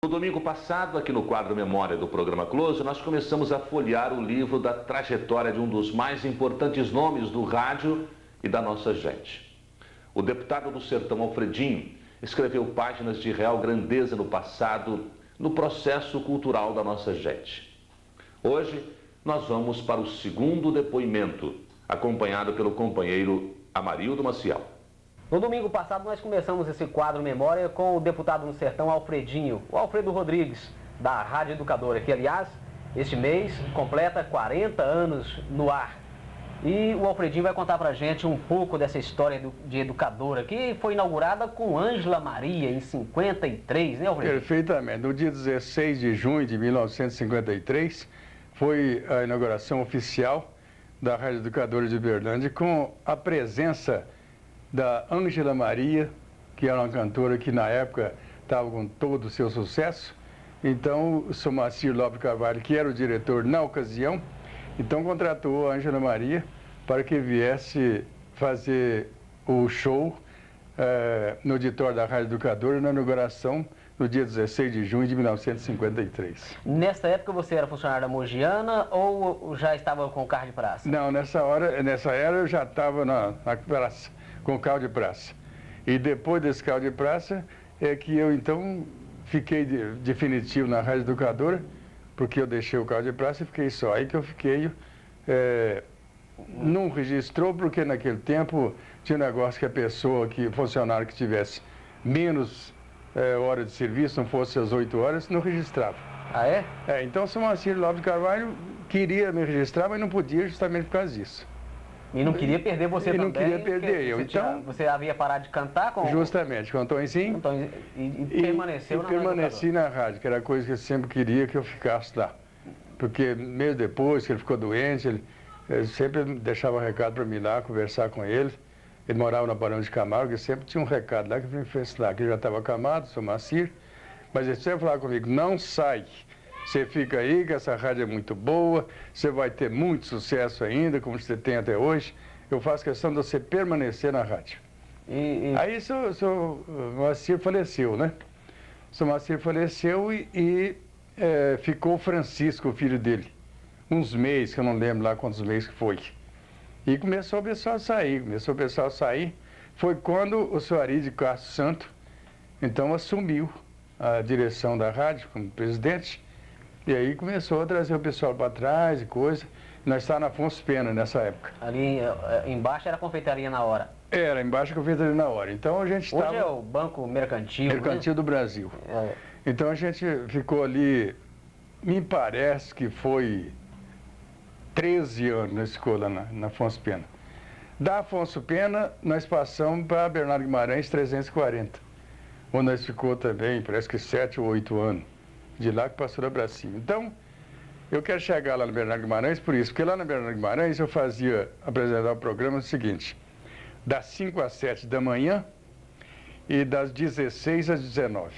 No domingo passado, aqui no quadro Memória do programa Close, nós começamos a folhear o livro da trajetória de um dos mais importantes nomes do rádio e da nossa gente. O deputado do Sertão Alfredinho escreveu páginas de real grandeza no passado, no processo cultural da nossa gente. Hoje, nós vamos para o segundo depoimento, acompanhado pelo companheiro Amarildo Maciel. No domingo passado, nós começamos esse quadro Memória com o deputado no Sertão Alfredinho, o Alfredo Rodrigues, da Rádio Educadora, que, aliás, este mês completa 40 anos no ar. E o Alfredinho vai contar pra gente um pouco dessa história de educadora, que foi inaugurada com Ângela Maria em 53, né, Alfredinho? Perfeitamente. No dia 16 de junho de 1953, foi a inauguração oficial da Rádio Educadora de Uberlândia, com a presença da Ângela Maria, que era uma cantora que na época estava com todo o seu sucesso. Então, o Sr. Macir Lopes Carvalho, que era o diretor na ocasião, então contratou a Ângela Maria para que viesse fazer o show no auditório da Rádio Educadora na inauguração no dia 16 de junho de 1953. Nessa época você era funcionário da Mogiana ou já estava com o carro de praça? Não, nessa era eu já estava na praça, com o carro de praça. E depois desse carro de praça é que eu então fiquei definitivo na Rádio Educadora, porque eu deixei o carro de praça e fiquei só. Aí que eu fiquei, não registrou, porque naquele tempo tinha um negócio que a pessoa, funcionário que tivesse menos hora de serviço, não fosse às 8 horas, não registrava. Ah, é? Então o Sr. Macir Lopes Carvalho queria me registrar, mas não podia justamente por causa disso. E não queria perder você também? E não queria perder eu. Então, você havia parado de cantar com... Justamente, com o Tonzinho. E permaneceu na Rádio permaneci na rádio, que era a coisa que eu sempre queria que eu ficasse lá. Porque mesmo depois que ele ficou doente, ele sempre deixava um recado para mim lá, conversar com ele. Ele morava na Barão de Camargo e sempre tinha um recado lá que me fez lá, que ele já estava acamado, sou Macir. Mas ele sempre falava comigo, não sai. Você fica aí, que essa rádio é muito boa, você vai ter muito sucesso ainda, como você tem até hoje. Eu faço questão de você permanecer na rádio. Aí o Sr. Macir faleceu, né? O Sr. Macir faleceu e ficou o Francisco, o filho dele. Uns meses, que eu não lembro lá quantos meses que foi. E começou o pessoal a sair. Foi quando o Sr. Ari de Castro Santo, então, assumiu a direção da rádio como presidente. E aí começou a trazer o pessoal para trás e coisa. Nós estávamos na Afonso Pena nessa época. Ali embaixo era a confeitaria Na Hora? Era, embaixo a confeitaria Na Hora. Então a gente estava... Hoje é o Banco Mercantil, Mercantil, né? Do Brasil. Então a gente ficou ali, me parece que foi 13 anos, nós ficou lá na Afonso Pena. Da Afonso Pena, nós passamos para Bernardo Guimarães 340, onde nós ficou também, parece que 7 ou 8 anos. De lá que passou lá para cima. Então, eu quero chegar lá no Bernardo Guimarães por isso, porque lá no Bernardo Guimarães eu apresentar o programa seguinte, das 5 às 7 da manhã e das 16 às 19.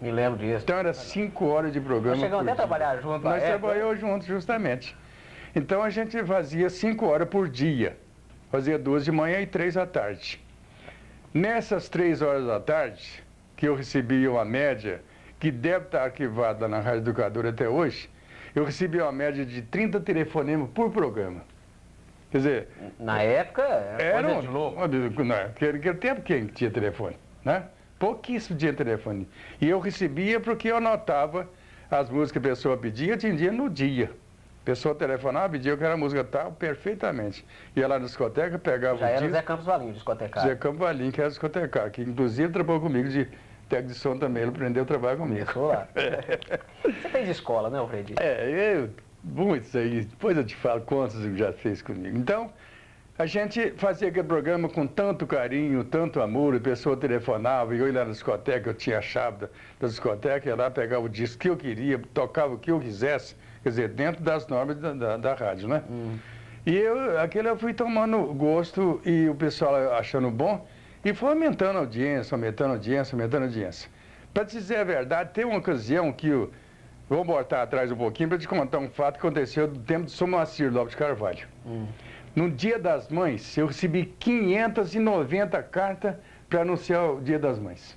Me lembro disso. Então era 5 horas de programa. Nós chegamos até a trabalhar junto. Nós trabalhamos juntos, justamente. Então a gente fazia 5 horas por dia. Fazia 2 de manhã e 3 à tarde. Nessas 3 horas da tarde, que eu recebia uma média, que deve estar arquivada na Rádio Educadora até hoje, eu recebi uma média de 30 telefonemas por programa. Quer dizer... Na época, era coisa de louco. Naquele tempo, quem tinha telefone, né? Pouquíssimo tinha telefone. E eu recebia porque eu anotava as músicas que a pessoa pedia, atendia no dia. A pessoa telefonava, pedia que era música tal, perfeitamente. Ia lá na discoteca, pegava Já era o Zé Campos Valim, discotecário. Zé Campos Valim, que era discotecário, que inclusive trabalhou comigo de técnico de som também, ele aprendeu a trabalhar comigo. Começou lá. Você fez escola, né, Alfredo? Muitos aí, depois eu te falo quantos ele já fez comigo. Então, a gente fazia aquele programa com tanto carinho, tanto amor, a pessoa telefonava, e eu ia lá na discoteca, eu tinha a chave da discoteca, ia lá, pegava o disco que eu queria, tocava o que eu quisesse, quer dizer, dentro das normas da rádio, né? E aquilo eu fui tomando gosto e o pessoal achando bom, e foi aumentando a audiência, aumentando a audiência, aumentando a audiência. Para te dizer a verdade, tem uma ocasião que vou voltar atrás um pouquinho para te contar um fato que aconteceu do tempo de Sr. Macir Lopes Carvalho. No Dia das Mães, eu recebi 590 cartas para anunciar o Dia das Mães.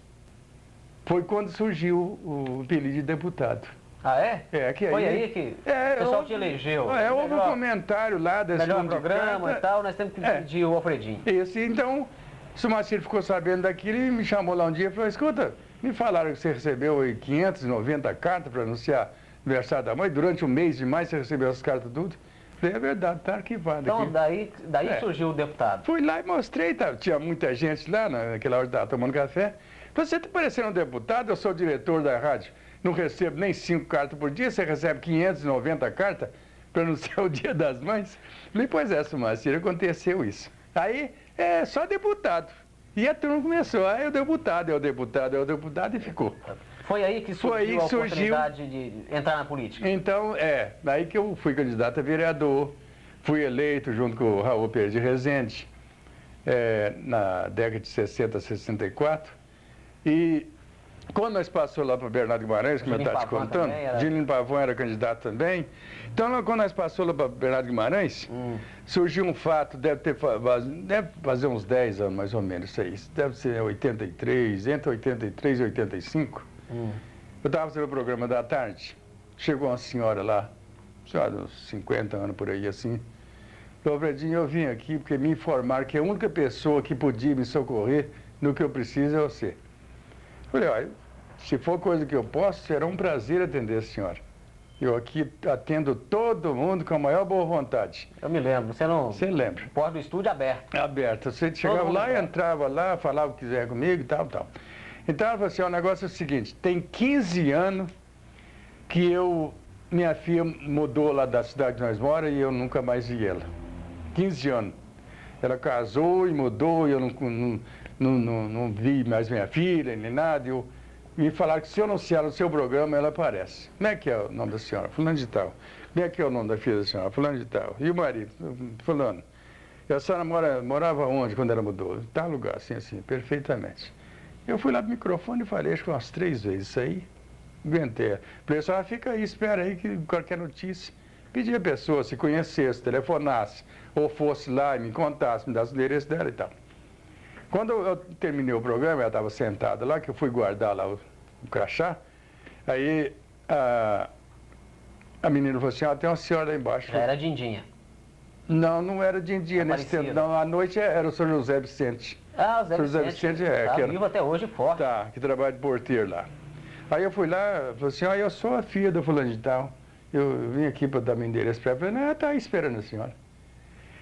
foi quando surgiu o apelido de deputado. Ah, é? Foi aí que o pessoal te elegeu. Houve um comentário lá desse melhor programa e tal, nós temos que pedir o Alfredinho. Isso, então, o Sumacir ficou sabendo daquilo e me chamou lá um dia e falou, escuta, me falaram que você recebeu aí 590 cartas para anunciar o aniversário da mãe, durante um mês de maio você recebeu as cartas tudo. Falei, é verdade, tá arquivado então, aqui. daí surgiu o deputado. Fui lá e mostrei, tinha muita gente lá, naquela hora que estava tomando café. Você está parecendo um deputado, eu sou diretor da rádio, não recebo nem 5 cartas por dia, você recebe 590 cartas para anunciar o Dia das Mães? Falei, pois é, Sumacir, aconteceu isso. Aí, só deputado. E a turma começou, é o deputado, é o deputado, é o deputado, e ficou. Foi aí que surgiu a oportunidade de entrar na política? Então, daí que eu fui candidato a vereador, fui eleito junto com o Raul Pérez de Rezende, na década de 60, 64, e quando nós passamos lá para Bernardo Guimarães, como eu estava te contando, Gilino Pavão era candidato também, então quando nós passamos lá para Bernardo Guimarães, surgiu um fato, deve fazer uns 10 anos mais ou menos isso aí, deve ser 83, entre 83 e 85, eu estava fazendo o programa da tarde, chegou uma senhora lá, senhora uns 50 anos por aí assim, falou, Alfredinho, eu vim aqui porque me informaram que a única pessoa que podia me socorrer no que eu preciso é você. Falei, olha, se for coisa que eu posso, será um prazer atender a senhora. Eu aqui atendo todo mundo com a maior boa vontade. Eu me lembro, você não... Você lembra? Porta do estúdio aberto. Aberto. Você chegava lá, entrava lá, falava o que quiser comigo e tal. Então ela falou assim, o negócio é o seguinte, tem 15 anos que minha filha mudou lá da cidade que nós moramos e eu nunca mais vi ela. 15 anos. Ela casou e mudou e eu não vi mais minha filha, nem nada. Me falaram que se eu anunciar no seu programa, ela aparece. Como é que é o nome da senhora? Fulano de tal. Como é que é o nome da filha da senhora? Fulano de tal. E o marido? Fulano. E a senhora morava onde quando ela mudou? Em tal lugar, assim, perfeitamente. Eu fui lá pro microfone e falei, acho que umas 3 vezes isso aí. Aguentei. Falei, a senhora fica aí, espera aí, que qualquer notícia. Pedi a pessoa se conhecesse, telefonasse, ou fosse lá e me contasse, me desse o endereço dela e tal. Quando eu terminei o programa, ela estava sentada lá, que eu fui guardar lá o crachá, aí a menina falou assim, tem uma senhora lá embaixo. Já era Dindinha? Não, não era Dindinha nesse tempo, não. À noite era o Sr. José Vicente. Ah, o José Vicente tá que vivo até hoje, forte. Tá, que trabalha de porteiro lá. Aí eu fui lá, falei assim, eu sou a filha do fulano de tal. Eu vim aqui para dar meu endereço para ela. Falei, não, tá aí esperando a senhora.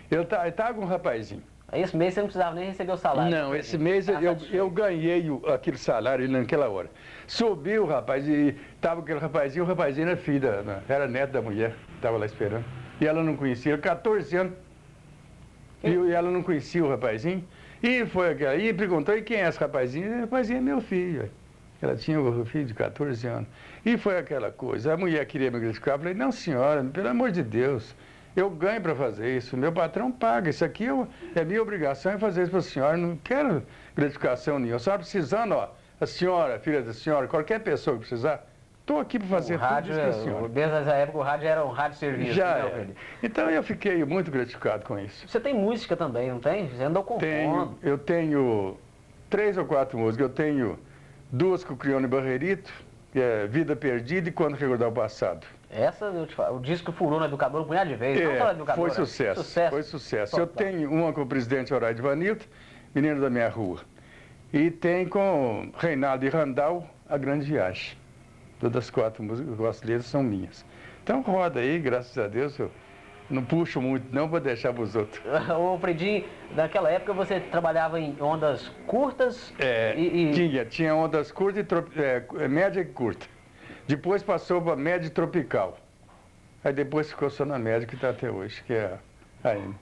Ele tá com um rapazinho. Esse mês você não precisava nem receber o salário. Não, esse mês eu ganhei aquele salário naquela hora. Subi o rapaz e tava aquele rapazinho, o rapazinho era filho, era neto da mulher, estava lá esperando. E ela não conhecia, 14 anos. E ela não conhecia o rapazinho. E foi aquela, e perguntou, e quem é esse rapazinho? O rapazinho é meu filho. Ela tinha um filho de 14 anos. E foi aquela coisa, a mulher queria me gratificar, eu falei, não senhora, pelo amor de Deus, eu ganho para fazer isso, meu patrão paga, isso aqui é minha obrigação, é fazer isso para a senhora, não quero gratificação nenhuma. A senhora precisando, a senhora, filha da senhora, qualquer pessoa que precisar, estou aqui para fazer tudo isso para a senhora. Desde essa época o rádio era um rádio serviço. Já é. Então eu fiquei muito gratificado com isso. Você tem música também, não tem? Você andou compondo. Eu tenho 3 ou 4 músicas, eu tenho 2 com o Crione Barrerito, que é Vida Perdida e Quando Recordar o Passado. Essa, eu te falo, o disco furou no Educador um punhado de vezes. Foi sucesso, foi sucesso. Eu tenho uma com o presidente Horácio Vanilton, Menino da Minha Rua. E tem com Reinaldo e Randall, A Grande Viagem. Todas as 4 músicas, as letras são minhas. Então roda aí, graças a Deus, eu não puxo muito não para deixar para os outros. Ô Fredinho, naquela época você trabalhava em ondas curtas Tinha ondas curtas e média e curta. Depois passou para média e tropical. Aí depois ficou só na média que está até hoje, que é a AM.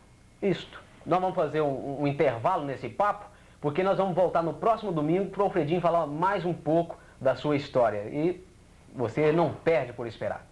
Isto. Nós vamos fazer um intervalo nesse papo, porque nós vamos voltar no próximo domingo para o Fredinho falar mais um pouco da sua história. E você não perde por esperar.